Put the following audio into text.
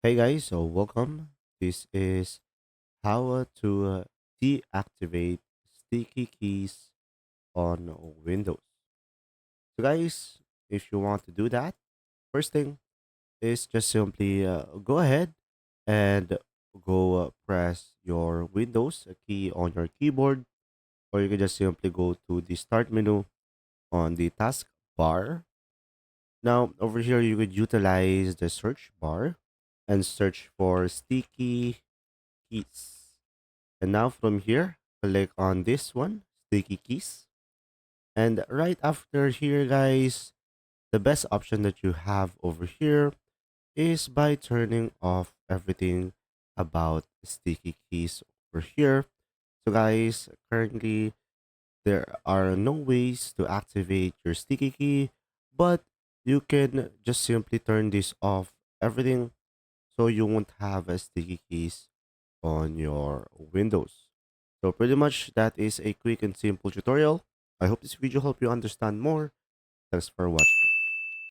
Hey guys, so welcome. This is how to deactivate sticky keys on Windows. So guys, if you want to do that, first thing is just simply go ahead and go press your Windows key on your keyboard, or you can just simply go to the start menu on the task bar. Now over here you could utilize the search bar and search for sticky keys. And now from here, click on this one, sticky keys. And right after here, guys, the best option that you have over here is by turning off everything about sticky keys over here. So guys, currently there are no ways to activate your sticky key, but you can just simply turn this off everything so you won't have a sticky keys on your Windows. So pretty much that is a quick and simple tutorial. I hope this video helped you understand more. Thanks for watching.